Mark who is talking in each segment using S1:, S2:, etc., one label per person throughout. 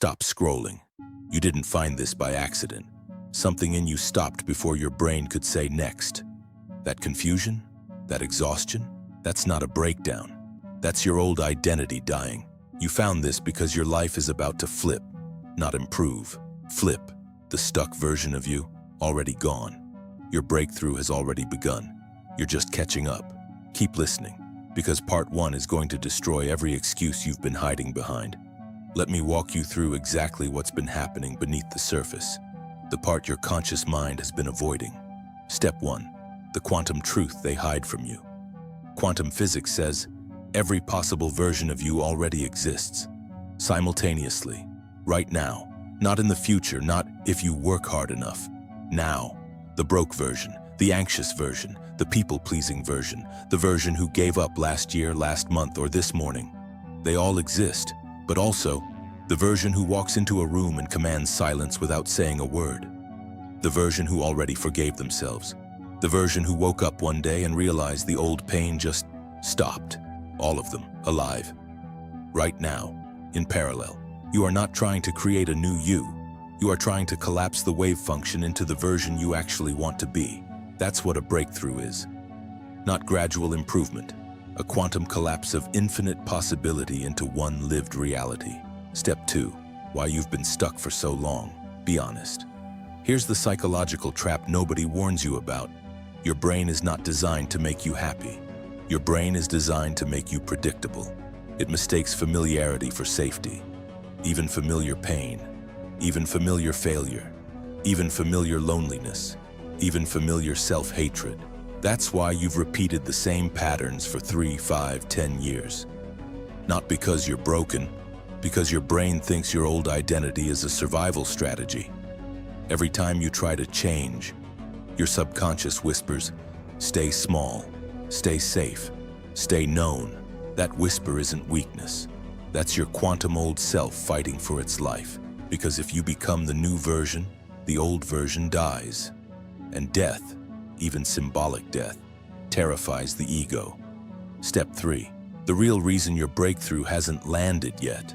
S1: Stop scrolling. You didn't find this by accident. Something in you stopped before your brain could say next. That confusion? That exhaustion? That's not a breakdown. That's your old identity dying. You found this because your life is about to flip, not improve. Flip, the stuck version of you, already gone. Your breakthrough has already begun. You're just catching up. Keep listening, because part 1 is going to destroy every excuse you've been hiding behind. Let me walk you through exactly what's been happening beneath the surface, the part your conscious mind has been avoiding. Step 1, the quantum truth they hide from you. Quantum physics says every possible version of you already exists, simultaneously, right now. Not in the future, not if you work hard enough. Now, the broke version, the anxious version, the people-pleasing version, the version who gave up last year, last month, or this morning. They all exist, but also the version who walks into a room and commands silence without saying a word. The version who already forgave themselves. The version who woke up one day and realized the old pain just stopped. All of them, alive. Right now, in parallel. You are not trying to create a new you. You are trying to collapse the wave function into the version you actually want to be. That's what a breakthrough is. Not gradual improvement. A quantum collapse of infinite possibility into one lived reality. Step 2. Why you've been stuck for so long. Be honest. Here's the psychological trap nobody warns you about. Your brain is not designed to make you happy. Your brain is designed to make you predictable. It mistakes familiarity for safety. Even familiar pain, even familiar failure, even familiar loneliness, even familiar self-hatred. That's why you've repeated the same patterns for 3, 5, 10 years. Not because you're broken, because your brain thinks your old identity is a survival strategy. Every time you try to change, your subconscious whispers, stay small, stay safe, stay known. That whisper isn't weakness. That's your quantum old self fighting for its life. Because if you become the new version, the old version dies. And death, even symbolic death, terrifies the ego. Step 3. The real reason your breakthrough hasn't landed yet.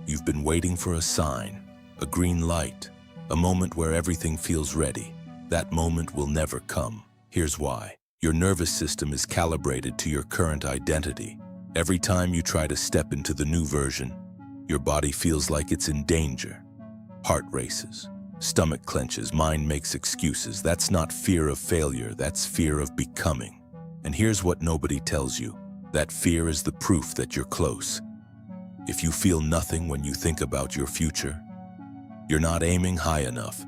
S1: You've been waiting for a sign, a green light, a moment where everything feels ready. That moment will never come. Here's why. Your nervous system is calibrated to your current identity. Every time you try to step into the new version, your body feels like it's in danger. Heart races, stomach clenches, mind makes excuses. That's not fear of failure, that's fear of becoming. And here's what nobody tells you. That fear is the proof that you're close. If you feel nothing when you think about your future, you're not aiming high enough.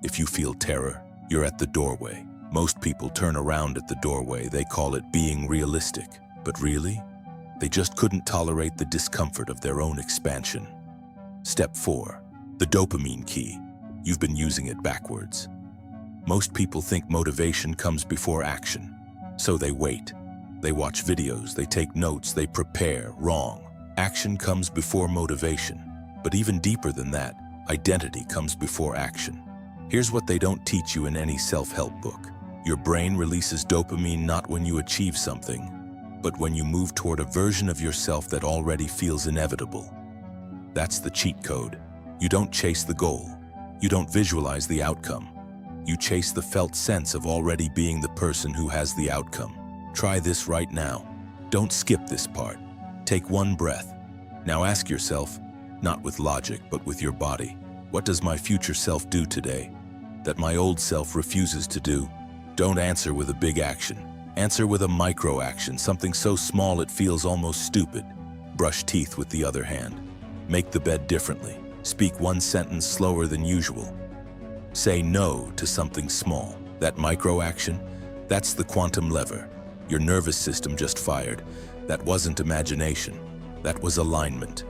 S1: If you feel terror, you're at the doorway. Most people turn around at the doorway. They call it being realistic. But really? They just couldn't tolerate the discomfort of their own expansion. Step 4. The dopamine key. You've been using it backwards. Most people think motivation comes before action. So they wait. They watch videos, they take notes, they prepare. Wrong. Action comes before motivation. But even deeper than that, identity comes before action. Here's what they don't teach you in any self-help book. Your brain releases dopamine not when you achieve something, but when you move toward a version of yourself that already feels inevitable. That's the cheat code. You don't chase the goal. You don't visualize the outcome. You chase the felt sense of already being the person who has the outcome. Try this right now. Don't skip this part. Take one breath. Now ask yourself, not with logic, but with your body, what does my future self do today that my old self refuses to do? Don't answer with a big action. Answer with a micro action, something so small it feels almost stupid. Brush teeth with the other hand. Make the bed differently. Speak one sentence slower than usual. Say no to something small. That micro action, that's the quantum lever. Your nervous system just fired. That wasn't imagination. That was alignment.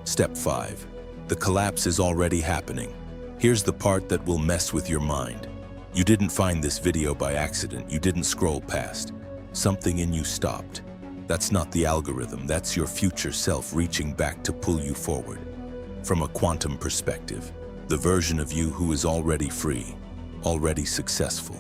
S1: Step 5. The collapse is already happening. Here's the part that will mess with your mind. You didn't find this video by accident. You didn't scroll past. Something in you stopped. That's not the algorithm. That's your future self reaching back to pull you forward. From a quantum perspective, the version of you who is already free, already successful,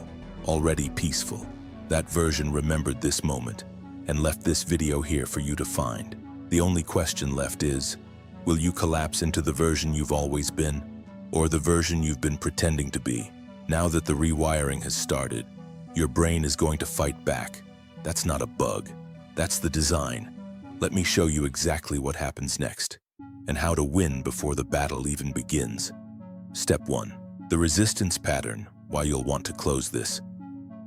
S1: already peaceful. That version remembered this moment and left this video here for you to find. The only question left is, Will you collapse into the version you've always been, or the version you've been pretending to be? Now that the rewiring has started, your brain is going to fight back. That's not a bug. That's the design. Let me show you exactly what happens next, and how to win before the battle even begins. Step 1. The resistance pattern, why you'll want to close this.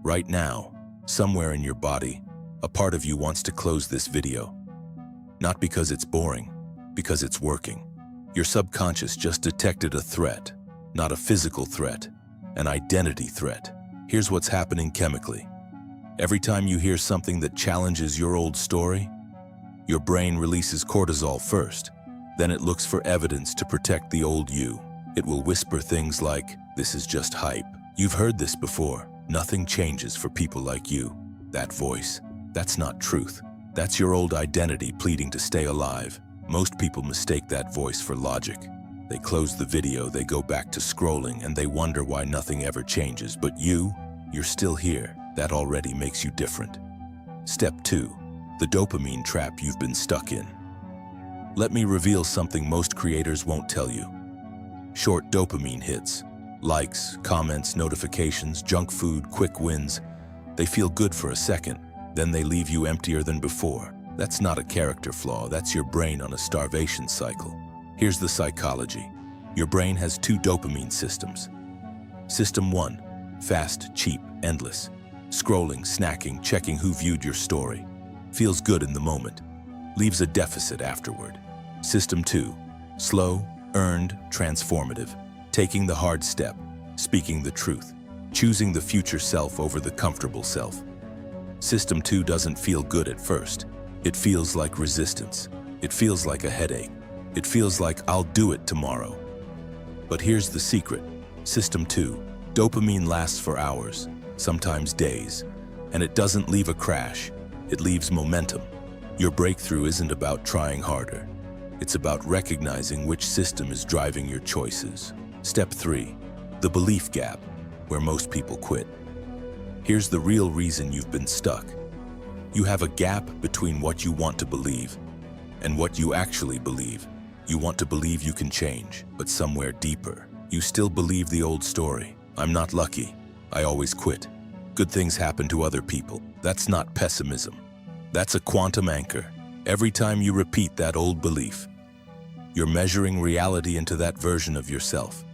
S1: Right now, somewhere in your body, a part of you wants to close this video. Not because it's boring, because it's working. Your subconscious just detected a threat, not a physical threat, an identity threat. Here's what's happening chemically. Every time you hear something that challenges your old story, your brain releases cortisol first. Then it looks for evidence to protect the old you. It will whisper things like, "This is just hype. You've heard this before. Nothing changes for people like you." That voice, that's not truth. That's your old identity pleading to stay alive. Most people mistake that voice for logic. They close the video, they go back to scrolling, and they wonder why nothing ever changes. But you're still here. That already makes you different. Step 2. The dopamine trap you've been stuck in. Let me reveal something most creators won't tell you. Short dopamine hits. Likes, comments, notifications, junk food, quick wins. They feel good for a second, then they leave you emptier than before. That's not a character flaw, that's your brain on a starvation cycle. Here's the psychology. Your brain has 2 dopamine systems. System 1, fast, cheap, endless. Scrolling, snacking, checking who viewed your story. Feels good in the moment, leaves a deficit afterward. System 2, slow, earned, transformative. Taking the hard step, speaking the truth, choosing the future self over the comfortable self. System 2 doesn't feel good at first. It feels like resistance. It feels like a headache. It feels like I'll do it tomorrow. But here's the secret. System 2, dopamine lasts for hours, sometimes days, and it doesn't leave a crash. It leaves momentum. Your breakthrough isn't about trying harder. It's about recognizing which system is driving your choices. Step 3, the belief gap, where most people quit. Here's the real reason you've been stuck. You have a gap between what you want to believe and what you actually believe. You want to believe you can change, but somewhere deeper, you still believe the old story. I'm not lucky. I always quit. Good things happen to other people. That's not pessimism. That's a quantum anchor. Every time you repeat that old belief, you're measuring reality into that version of yourself.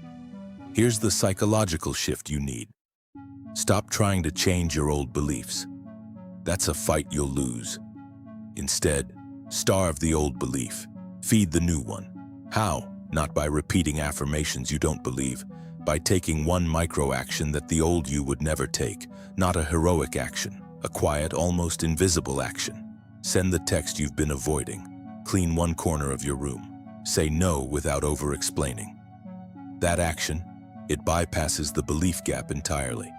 S1: Here's the psychological shift you need. Stop trying to change your old beliefs. That's a fight you'll lose. Instead, starve the old belief. Feed the new one. How? Not by repeating affirmations you don't believe, by taking one micro-action that the old you would never take. Not a heroic action, a quiet, almost invisible action. Send the text you've been avoiding. Clean one corner of your room. Say no without over-explaining. That action, it bypasses the belief gap entirely,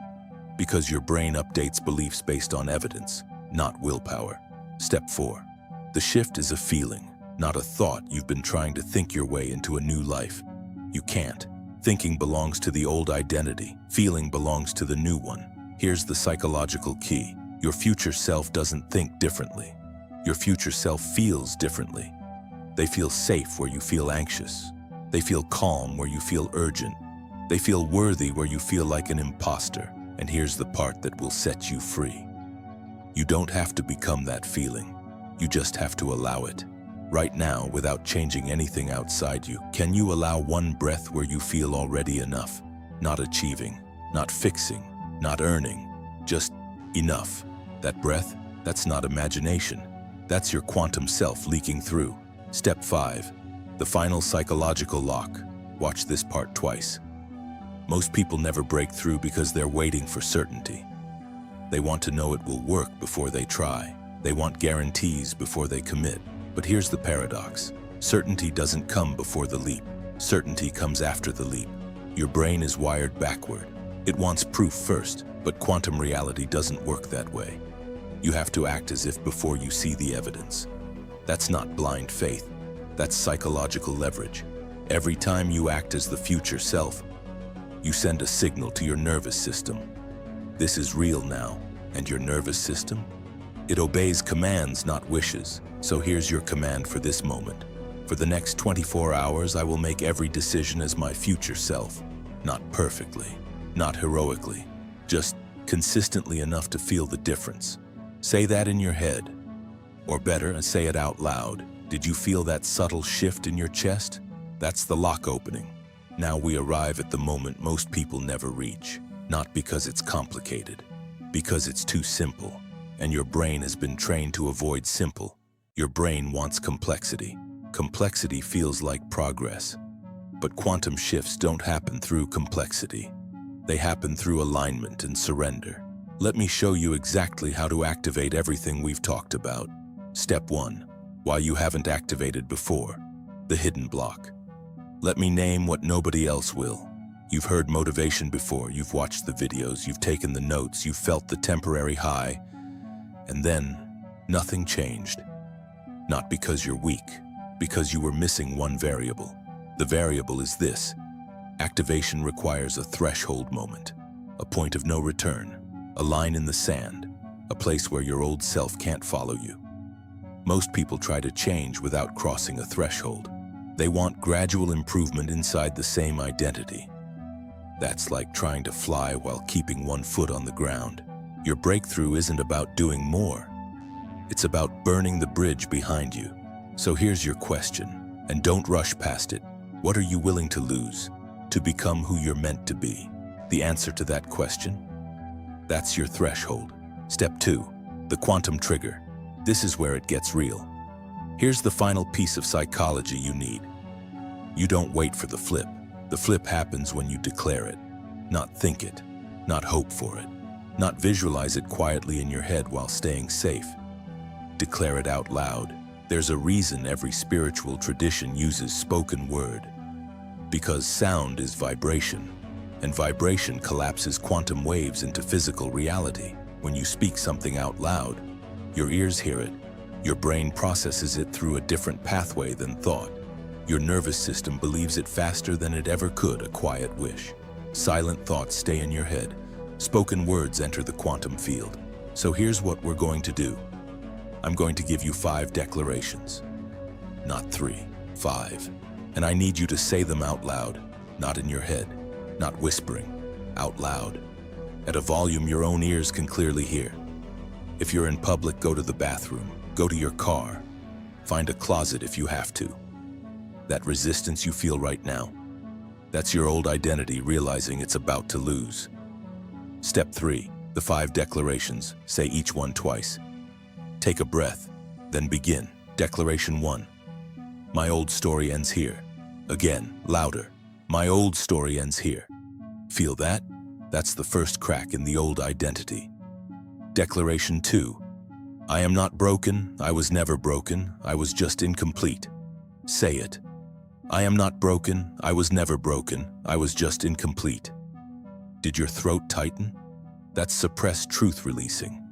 S1: because your brain updates beliefs based on evidence, not willpower. Step 4. The shift is a feeling, not a thought. You've been trying to think your way into a new life. You can't. Thinking belongs to the old identity. Feeling belongs to the new one. Here's the psychological key. Your future self doesn't think differently. Your future self feels differently. They feel safe where you feel anxious. They feel calm where you feel urgent. They feel worthy where you feel like an imposter. And here's the part that will set you free. You don't have to become that feeling. You just have to allow it. Right now, without changing anything outside you, can you allow one breath where you feel already enough? Not achieving, not fixing, not earning, just enough. That breath, that's not imagination. That's your quantum self leaking through. Step 5, the final psychological lock. Watch this part twice. Most people never break through because they're waiting for certainty. They want to know it will work before they try. They want guarantees before they commit. But here's the paradox. Certainty doesn't come before the leap. Certainty comes after the leap. Your brain is wired backward. It wants proof first, but quantum reality doesn't work that way. You have to act as if before you see the evidence. That's not blind faith. That's psychological leverage. Every time you act as the future self, you send a signal to your nervous system. This is real now. And your nervous system? It obeys commands, not wishes. So here's your command for this moment. For the next 24 hours, I will make every decision as my future self. Not perfectly, not heroically, just consistently enough to feel the difference. Say that in your head. Or better, say it out loud. Did you feel that subtle shift in your chest? That's the lock opening. Now we arrive at the moment most people never reach. Not because it's complicated, because it's too simple. And your brain has been trained to avoid simple. Your brain wants complexity. Complexity feels like progress. But quantum shifts don't happen through complexity. They happen through alignment and surrender. Let me show you exactly how to activate everything we've talked about. Step 1. Why you haven't activated before. The hidden block. Let me name what nobody else will. You've heard motivation before, you've watched the videos, you've taken the notes, you've felt the temporary high, and then nothing changed. Not because you're weak, because you were missing one variable. The variable is this. Activation requires a threshold moment, a point of no return, a line in the sand, a place where your old self can't follow you. Most people try to change without crossing a threshold. They want gradual improvement inside the same identity. That's like trying to fly while keeping one foot on the ground. Your breakthrough isn't about doing more. It's about burning the bridge behind you. So here's your question, and don't rush past it. What are you willing to lose to become who you're meant to be? The answer to that question? That's your threshold. Step 2, the quantum trigger. This is where it gets real. Here's the final piece of psychology you need. You don't wait for the flip. The flip happens when you declare it. Not think it, not hope for it, not visualize it quietly in your head while staying safe. Declare it out loud. There's a reason every spiritual tradition uses spoken word. Because sound is vibration, and vibration collapses quantum waves into physical reality. When you speak something out loud, your ears hear it. Your brain processes it through a different pathway than thought. Your nervous system believes it faster than it ever could, a quiet wish. Silent thoughts stay in your head. Spoken words enter the quantum field. So here's what we're going to do. I'm going to give you 5 declarations. Not 3, 5. And I need you to say them out loud, not in your head, not whispering, out loud, at a volume your own ears can clearly hear. If you're in public, go to the bathroom, go to your car, find a closet if you have to. That resistance you feel right now, that's your old identity realizing it's about to lose. Step 3, the 5 declarations, say each one twice. Take a breath, then begin. Declaration 1. My old story ends here. Again, louder. My old story ends here. Feel that? That's the first crack in the old identity. Declaration 2. I am not broken, I was never broken, I was just incomplete. Say it. I am not broken, I was never broken, I was just incomplete. Did your throat tighten? That's suppressed truth releasing.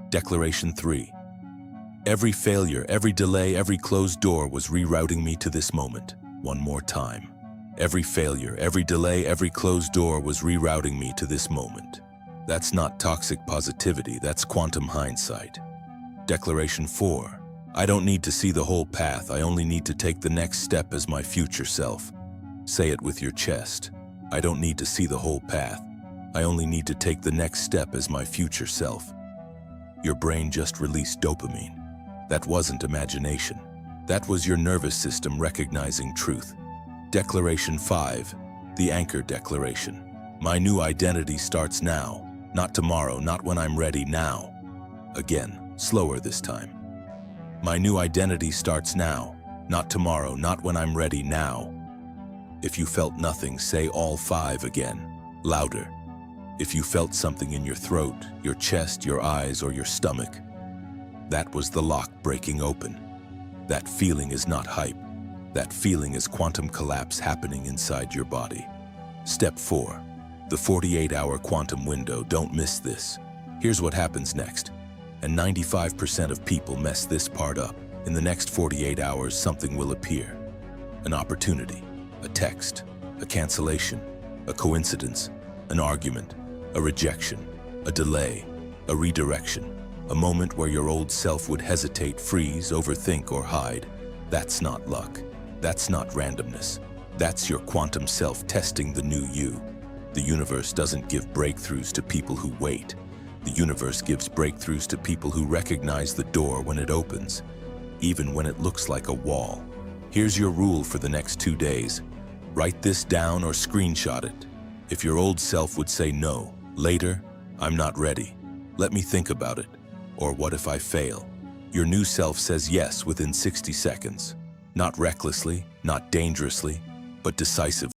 S1: Declaration 3. Every failure, every delay, every closed door was rerouting me to this moment. One more time. Every failure, every delay, every closed door was rerouting me to this moment. That's not toxic positivity, that's quantum hindsight. Declaration 4. I don't need to see the whole path, I only need to take the next step as my future self. Say it with your chest. I don't need to see the whole path, I only need to take the next step as my future self. Your brain just released dopamine. That wasn't imagination. That was your nervous system recognizing truth. Declaration 5. The anchor declaration. My new identity starts now. Not tomorrow, not when I'm ready, now. Again, slower this time. My new identity starts now. Not tomorrow, not when I'm ready, now. If you felt nothing, say all 5 again, louder. If you felt something in your throat, your chest, your eyes, or your stomach, that was the lock breaking open. That feeling is not hype. That feeling is quantum collapse happening inside your body. Step 4. The 48-hour quantum window. Don't miss this. Here's what happens next. And 95% of people mess this part up. In the next 48 hours, something will appear. An opportunity, a text, a cancellation, a coincidence, an argument, a rejection, a delay, a redirection, a moment where your old self would hesitate, freeze, overthink, or hide. That's not luck. That's not randomness. That's your quantum self testing the new you. The universe doesn't give breakthroughs to people who wait. The universe gives breakthroughs to people who recognize the door when it opens, even when it looks like a wall. Here's your rule for the next 2 days. Write this down or screenshot it. If your old self would say no, later, I'm not ready. Let me think about it. Or what if I fail? Your new self says yes within 60 seconds. Not recklessly, not dangerously, but decisively.